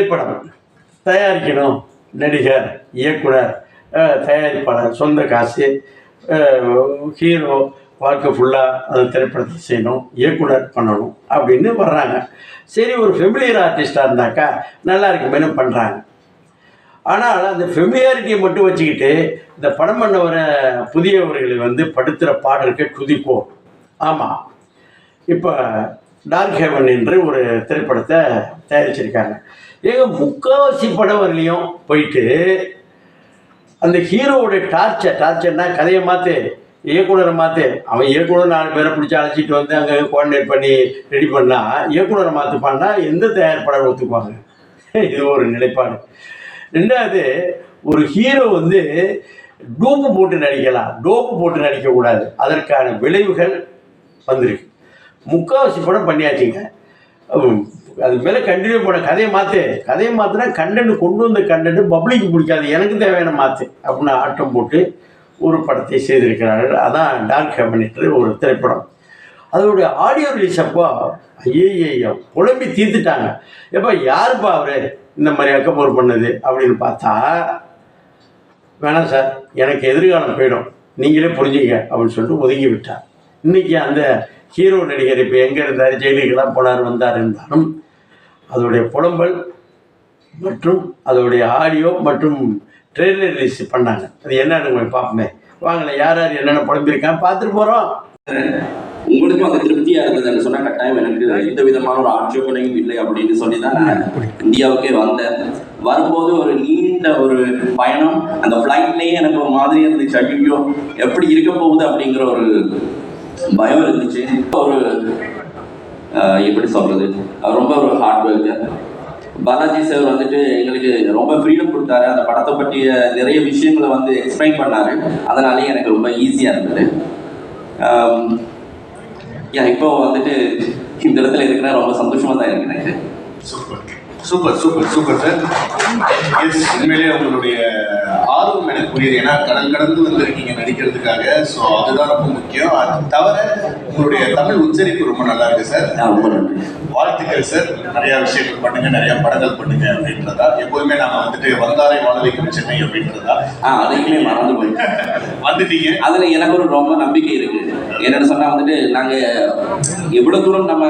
திரைப்படம் தயாரிக்கணும், நடிகர், இயக்குனர், தயாரிப்பாளர், சொந்த காசு, ஹீரோ வாழ்க்கை ஃபுல்லாக அந்த திரைப்படத்தை செய்யணும், இயக்குனர் பண்ணணும் அப்படின்னு வர்றாங்க. சரி, ஒரு ஃபெமிலியர் ஆர்டிஸ்டாக இருந்தாக்கா நல்லா இருக்குமேனு பண்ணுறாங்க. ஆனால் அந்த ஃபெமிலியாரிட்டியை மட்டும் வச்சுக்கிட்டு இந்த படம் பண்ண வர புதியவர்களை படுத்துகிற பாடலுக்கு துதிப்போம். ஆமாம், இப்போ டார்க் ஹெவன் என்று ஒரு திரைப்படத்தை தயாரிச்சிருக்காங்க. முக்கால்வாசி படம் வரலையும் போயிட்டு அந்த ஹீரோவுடைய டார்ச்சர்னா கதையை மாற்று, இயக்குனரை மாற்று. அவன் இயக்குனர் 4 பேரை பிடிச்சி அழைச்சிட்டு அங்கே கோஆர்டினேட் பண்ணி ரெடி பண்ணால், இயக்குனரை மாற்றுப்பான்னா எந்த தயாரிப்பாளர் ஒத்துக்குவாங்க? இது ஒரு நிலைப்பாடு. ரெண்டாவது, ஒரு ஹீரோ டூப்பு போட்டு நடிக்கலாம், டோப்பு போட்டு நடிக்கக்கூடாது. அதற்கான விளைவுகள் வந்திருக்கு. முக்கால்வாசி படம் பண்ணியாச்சுங்க. அது மேலே கண்டினியூ பண்ண கதையை மாற்றினா கண்டென்ட் கொண்டு வந்த கண்டென்ட் பப்ளிக்கு பிடிக்காது, எனக்கு தேவையான மாற்று அப்படின்னு ஆட்டம் போட்டு ஒரு படத்தை செய்திருக்கிறார்கள். அதான் டார்க் ஹெவன் என்று ஒரு திரைப்படம். அதோடைய ஆடியோ ரிலீஸ் அப்போ ஐயோ குழம்பி தீர்த்துட்டாங்க. எப்போ யாருப்பா அவர் இந்த மாதிரி அக்கப்போர் பண்ணது அப்படின்னு பார்த்தா, வேணாம் சார், எனக்கு எதிர்காலம் போயிடும், நீங்களே புரிஞ்சுங்க அப்படின்னு சொல்லிட்டு ஒதுங்கி விட்டார். இன்றைக்கி அந்த ஹீரோ நடிகர் இப்போ எங்கே இருந்தார், ஜெயிலுக்கெல்லாம் போனார் வந்தார் இருந்தாலும் அதோடைய புலம்பல் மற்றும் அதோடைய ஆடியோ மற்றும் ட்ரெய்லர் ரிலீஸ் பண்ணாங்க. அது என்னன்னு பார்ப்போமே வாங்கல. யார் யார் என்னென்ன புலம்பிருக்காங்க பார்த்துட்டு போகிறோம். உங்களுக்கும் அந்த திருப்தியா இருந்ததுன்னு சொன்னா கட்டாயம் எனக்கு எந்த விதமான ஒரு ஆட்சேபனையும் இல்லை அப்படின்னு சொல்லி தான் இந்தியாவுக்கே வந்தேன். வரும்போது ஒரு நீண்ட ஒரு பயணம், அந்த ஃப்ளைட்லேயே எனக்கு ஒரு மாதிரி இருந்துச்சு, ஐயோ எப்படி இருக்க போகுது அப்படிங்கிற ஒரு பயம் இருந்துச்சு. ஒரு எப்படி சொல்றது, ரொம்ப ஒரு ஹார்ட் ஒர்க். பாலாஜி சார் எங்களுக்கு ரொம்ப ஃப்ரீடம் கொடுத்தாரு. அந்த படத்தை பற்றிய நிறைய விஷயங்களை எக்ஸ்பிளைன் பண்ணாரு. அதனாலேயே எனக்கு ரொம்ப ஈஸியா இருந்தது. இப்போ இந்த இடத்துல இருக்கிற ரொம்ப சந்தோஷமா தான் இருக்கிறேன். Super super super sir. உண்மையிலேயே உங்களுடைய ஆர்வம் எனக்கு புரியுது. ஏன்னா கடந்து வந்திருக்கீங்க நடிக்கிறதுக்காக. ஸோ அதுதான் ரொம்ப முக்கியம். அது தவிர உங்களுடைய தமிழ் உச்சரிப்பு ரொம்ப நல்லா இருக்கு சார். ரொம்ப நன்றி, வாழ்த்துக்கள் சார். நிறைய விஷயங்கள் பண்ணுங்க, நிறைய படங்கள் பண்ணுங்க அப்படின்றதா. எப்போதுமே நாம வந்தாரை வாழ வைக்கும் சென்னை அப்படின்றதா. அதையுமே மறந்து போய் வந்துட்டீங்க. அதுல எனக்கு ஒரு ரொம்ப நம்பிக்கை இருக்கு. என்னன்னு சொன்னா நாங்க எவ்வளவு தூரம் நம்ம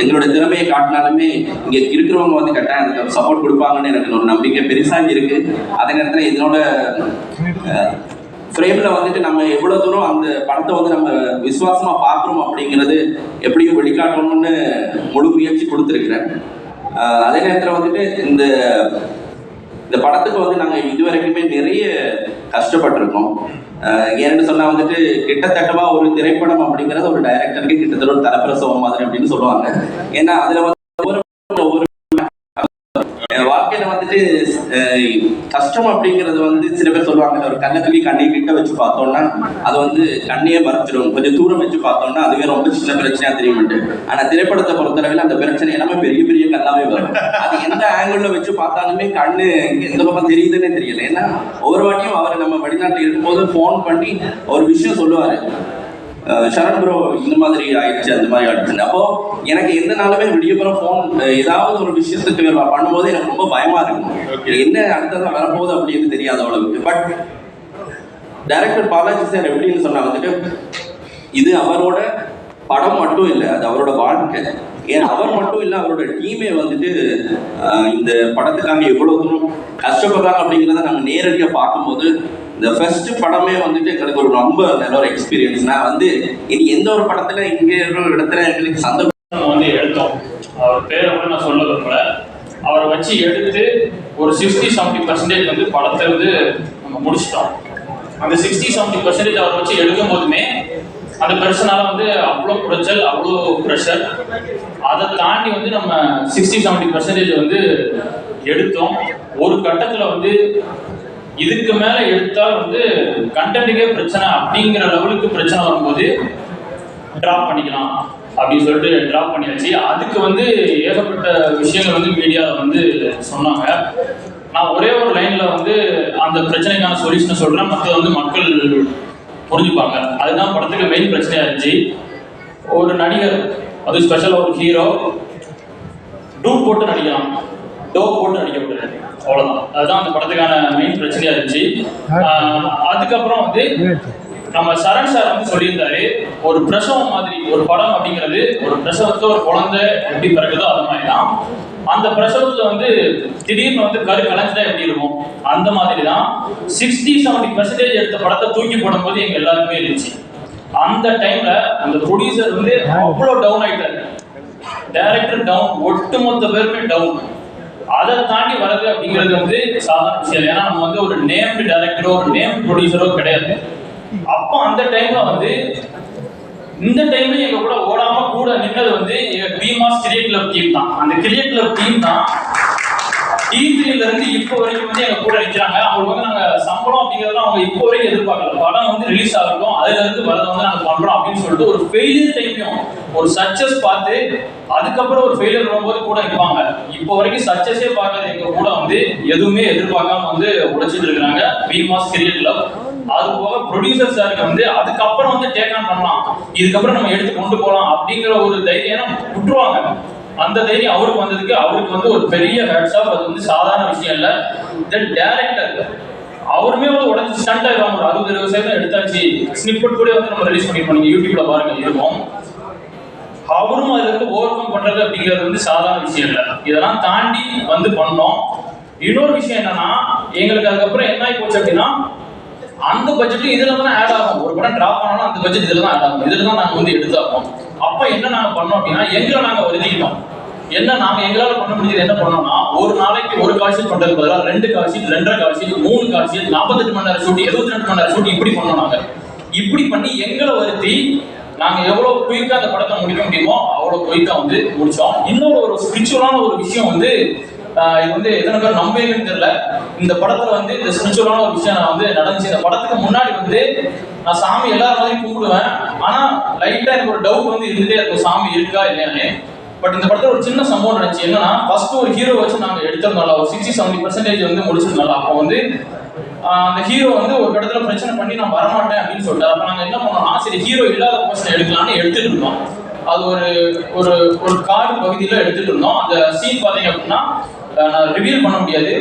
எங்களோட திறமையை காட்டினாலுமே இங்க இருக்கிறவங்க கட்டாயம் அதுக்கு சப்போர்ட் கொடுப்பாங்கன்னு எனக்கு ஒரு நம்பிக்கை பெருசா இருக்கு. அதே நேரத்தில் இதனோட ஃப்ரேம்ல நம்ம எவ்வளவு தூரம் அந்த படத்தை நம்ம விசுவாசமா பார்க்குறோம் அப்படிங்கிறது எப்படியும் வெளிக்காட்டணும்னு முழு முயற்சி கொடுத்துருக்கிறேன். அதே நேரத்தில் இந்த படத்துக்கு நாங்கள் இதுவரைக்குமே நிறைய கஷ்டப்பட்டிருக்கோம். ஏன்னு சொன்னா கிட்டத்தட்டமா ஒரு திரைப்படம் அப்படிங்கிறது ஒரு டைரக்டருக்கு கிட்டத்தட்ட ஒரு தலைப்பிரசவம் மாதிரி அப்படின்னு சொல்லுவாங்க. ஏன்னா அதுல ஒவ்வொரு வாழ்க்கையில கஷ்டம் அப்படிங்கிறது சில பேர் சொல்லுவாங்க, ஒரு கண்ணத்துக்கு கண்ணை கிட்ட வச்சு பார்த்தோம்னா அது கண்ணையே மறைச்சிடும், கொஞ்சம் தூரம் வச்சு பார்த்தோம்னா அதுவே ரொம்ப சின்ன பிரச்சனையா தெரியும்ட்டு. ஆனா திரைப்படத்தை பொறுத்தளவில் அந்த பிரச்சனை எல்லாமே பெரிய பெரிய கண்ணாவே வரும். அது எந்த ஆங்கிள் வச்சு பார்த்தாலுமே கண்ணு எந்த பக்கம் தெரியுதுன்னே தெரியல. ஏன்னா ஒவ்வொரு வாட்டியும் அவர் நம்ம வெளிநாட்டில் இருக்கும்போது போன் பண்ணி ஒரு விஷயம் சொல்லுவாரு, சரண் ப்ரோ இந்த மாதிரி ஆயிடுச்சு, அந்த மாதிரி ஆயிடுச்சு. அப்போ எனக்கு எந்த நாளுமே விடியப்புறம் ஃபோன் ஏதாவது ஒரு விஷயத்துக்கு பண்ணும்போது எனக்கு ரொம்ப பயமா இருக்கும், என்ன அடுத்ததான் வரப்போகுது அப்படின்னு தெரியாத அளவுக்கு. பட் டைரக்டர் பாலாஜி சார் எப்படின்னு சொன்னா இது அவரோட படம் மட்டும் இல்லை, அது அவரோட வாழ்க்கை. ஏன் அவர் மட்டும் இல்லை, அவரோட டீமே இந்த படத்துக்காக எவ்வளவு தூரம் கஷ்டப்படுறாங்க அப்படிங்கிறத நாங்கள் நேரடியாக பார்க்கும்போது இந்த ஃபர்ஸ்ட் படமே எங்களுக்கு ஒரு ரொம்ப நல்ல ஒரு எக்ஸ்பீரியன்ஸ். நான் இனி எந்த ஒரு படத்துல இங்கே ஒரு இடத்துல எங்களுக்கு சந்தோஷம் எடுத்தோம். அவர் பேரை நான் சொல்ல விரும்பல. அவரை வச்சு எடுத்து ஒரு 60-70% படத்தை நம்ம முடிச்சிட்டோம். அந்த 60-70% அவரை வச்சு எடுக்கும் போதுமே அந்த பர்சனால அவ்வளோ குறைச்சல், அவ்வளோ ப்ரெஷர். அதை தாண்டி நம்ம 60-70% எடுத்தோம். ஒரு கட்டத்தில் இதுக்கு மேல எடுத்தால் கண்டென்ட்டுக்கே பிரச்சனை அப்படிங்கிற லெவலுக்கு பிரச்சனை வரும்போது டிராப் பண்ணிக்கலாம் அப்படின்னு சொல்லிட்டு டிராப் பண்ணியாச்சு. அதுக்கு ஏகப்பட்ட விஷயங்கள் மீடியாவில் சொன்னாங்க. நான் ஒரே ஒரு லைன்ல அந்த பிரச்சனைக்கான சொல்யூஷனை சொல்றேன், மற்ற மக்கள் புரிஞ்சுப்பாங்க. அதுதான் படத்துக்கு மெயின் பிரச்சனையா இருந்துச்சு. ஒரு நடிகர், அது ஸ்பெஷலாக ஒரு ஹீரோ டூப் போட்டு நடிக்கலாம், டோப் போட்டு அடிக்கக்கூடாது, அவ்வளோதான். அதுதான் அந்த படத்துக்கான மெயின் பிரச்சனையா இருந்துச்சு. அதுக்கப்புறம் வந்து நம்ம சரண் சார் வந்து சொல்லியிருந்தாரு, ஒரு பிரசவம் மாதிரி ஒரு படம் அப்படிங்கிறது, ஒரு பிரசவத்தை ஒரு குழந்தை எப்படி பிறகுதோ அது மாதிரி தான். அந்த பிரசவத்துல வந்து திடீர்னு வந்து கரு கலைஞ்சிட்டா எப்படி இருக்கும், அந்த மாதிரி தான் 60-70% எடுத்த படத்தை தூக்கி போடும்போது எங்க எல்லாருக்குமே இருந்துச்சு. அந்த டைம்ல அந்த ப்ரொடியூசர் வந்து அவ்வளோ டவுன் ஆயிட்டாரு, டைரக்டர் டவுன், ஒட்டுமொத்த பேருமே டவுன். அதை தாண்டி வர்றது அப்படிங்கிறது வந்து சாதாரண விஷயம். ஏன்னா நம்ம வந்து ஒரு நேம்டு டைரக்டரோ ஒரு நேம்டு ப்ரொடியூசரோ கிடையாது. அப்போ அந்த டைம்ல வந்து இந்த டைம்ல எங்க கூட ஓடாம கூட நின்னது வந்து எங்க பீமாஸ் கிரியேட் கிளப் டீம் தான். அந்த கிரியேட் கிளப் டீம் தான் D3ல இருந்து இப்போ வரைக்கும் வந்து எங்க கூட நிற்கிறாங்க. அவங்களுக்கு வந்து நாங்க சம்பளம் அப்படிங்கிறதெல்லாம் அவங்க இப்போ வரைக்கும் எதிர்பார்க்கல. படம் வந்து ரிலீஸ் ஆகட்டும், அதுல இருந்து வரதை வந்து நாங்க பண்றோம் அப்படின்னு சொல்லிட்டு ஒரு ஃபெயிலியர் டைமையும் ஒரு சக்சஸ் பார்த்து அதுக்கப்புறம் ஒரு ஃபெயிலியர் வரும்போது கூட இருப்பாங்க. இப்போ வரைக்கும் சக்சஸே பார்க்காத எங்க கூட வந்து எதுவுமே எதிர்பார்க்காம வந்து உழைச்சிட்டு இருக்கிறாங்க பீமாஸ் கிரியேட் கிளப். அது போக ப்ரொடியூசர் சாருக்கு வந்து அதுக்கப்புறம் வந்து டேக் ஆன் பண்ணலாம், இதுக்கப்புறம் நம்ம எடுத்து கொண்டு போகலாம் அப்படிங்கிற ஒரு தைரியம் விட்டுருவாங்க. அந்த தைரியம் அவருக்கு வந்ததுக்கு அவருக்கு வந்து ஒரு பெரிய ஹேட்ஸ் ஆஃப். அது வந்து சாதாரண விஷயம் இல்லை. தென் டைரக்டர் அவருமே வந்து உடஞ்சி ஸ்டண்ட் ஆயிடுவாங்க. ஒரு 60-70% எடுத்தாச்சு, ஸ்னிப்பட் கூட வந்து நம்ம ரிலீஸ் பண்ணிருப்போம், நீங்க யூடியூப்ல பாருங்க இருக்கும். அவரும் அதுல இருந்து ஓவர் கம் பண்றது அப்படிங்கிறது வந்து சாதாரண விஷயம் இல்லை. இதெல்லாம் தாண்டி வந்து பண்ணோம். இன்னொரு விஷயம் என்னன்னா, எங்களுக்கு அதுக்கப்புறம் என்ன ஆகி போச்சு அப்படின்னா, அந்த பட்ஜெட் இதுல தான் ஆட் ஆகும். ஒரு படம் டிராப் பண்ணாலும் அந்த பட்ஜெட் இதுல தான் ஆட் ஆகும். இதுல தான் நாங்க வந்து எடுத்தாப்போம். அப்ப என்ன நாங்க பண்ணோம் அப்படின்னா, எங்களை நாங்க வருதிக்கிட்டோம். என்ன நாங்க எங்களால பண்ண முடிஞ்சது என்ன பண்ணோம்னா, ஒரு நாளைக்கு ஒரு கால் ஷீட் பண்றது பதிலா 2 call sheet, 2.5 call sheet, 3 call sheet, 48 மணி நேரம் ஷூட், 72 மணி நேரம் ஷூட், இப்படி பண்ணோம். நாங்க இப்படி பண்ணி எங்களை வருத்தி நாங்க எவ்வளவு குயிக்கா அந்த படத்தை முடிக்க முடியுமோ அவ்வளவு குயிக்கா வந்து முடிச்சோம். இன்னொரு ஒரு ஸ்பிரிச்சுவலான ஒரு விஷயம் வந்து இது வந்து எத்தனை பேர் நம்புவீங்கன்னு தெரியல. இந்த படத்துல வந்து இந்த ஸ்பிரிச்சுவலான ஒரு விஷயம் நான் வந்து நடந்துச்சு. இந்த படத்துக்கு முன்னாடி வந்து நான் சாமி எல்லாரும் மாதிரி கும்பிடுவேன், ஆனா லைட்டா எனக்கு ஒரு டவுட் வந்து இருந்துட்டே இருக்கும், சாமி இருக்கா இல்லையானே. பட் இந்த படத்துல ஒரு சின்ன சம்பவம் நடந்துச்சு. என்னன்னா, ஃபர்ஸ்ட் ஒரு ஹீரோ வச்சு நாங்க எடுத்திருந்தோம்ல, ஒரு 60-70% வந்து முடிச்சிருந்தோம்ல. அப்போ வந்து அந்த ஹீரோ வந்து ஒரு இடத்துல பிரச்சனை பண்ணி நான் வரமாட்டேன் அப்படின்னு சொல்லிட்டு, அப்ப நாங்க என்ன பண்ணோம்னா, சரி ஹீரோ இல்லாத போர்ஷன் எடுக்கலாம்னு எடுத்துட்டு இருந்தோம். அது ஒரு ஒரு ஒரு காடு பகுதியில எடுத்துட்டு இருந்தோம். அந்த சீன் பாத்தீங்க அப்படின்னா நான் ரிவீல் பண்ண முடியாது.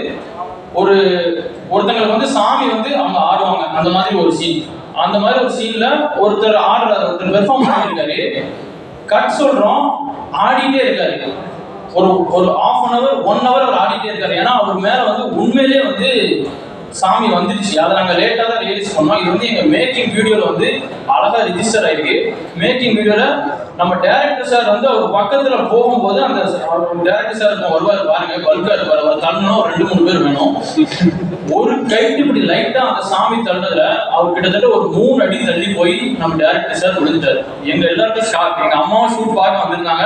ஒருத்தங்களுக்கு வந்து சாமி வந்து அவங்க ஆடுவாங்க, அந்த மாதிரி ஒரு சீன். அந்த மாதிரி ஒரு சீன்ல ஒருத்தர் ஆடுறாரு, ஒருத்தர் பெர்ஃபார்ம் பண்ணிருக்காரு. கட் சொல்றோம், ஆடிட்டே இருக்காரு. ஒரு ½ an hour 1 hour அவர் ஆடிட்டே இருக்காரு. ஏன்னா அவர் மேல வந்து உண்மையிலேயே வந்து சாமி வந்துருச்சு. அதை நாங்கள் லேட்டாக தான் ரியலைஸ் பண்ணோம். இது வந்து எங்கள் மேக்கிங் வீடியோவில் வந்து அழகாக ரிஜிஸ்டர் ஆகிருக்கு. மேக்கிங் வீடியோவில் நம்ம டேரக்டர் சார் வந்து அவர் பக்கத்தில் போகும்போது அந்த டேரக்டர் சார் வருவார் பாருங்க, பல்காக இருப்பார். அவர் தள்ளணும் 2-3 பேர் வேணும். ஒரு கைட்டு இப்படி லைட்டாக அந்த சாமி தள்ளதுல அவர் கிட்டத்தட்ட ஒரு 3 அடி தள்ளி போய் நம்ம டேரக்டர் சார் விழுந்துட்டார். எங்கள் எல்லாருக்கும் ஷாக். எங்கள் அம்மாவும் ஷூட் பார்க்க வந்திருந்தாங்க.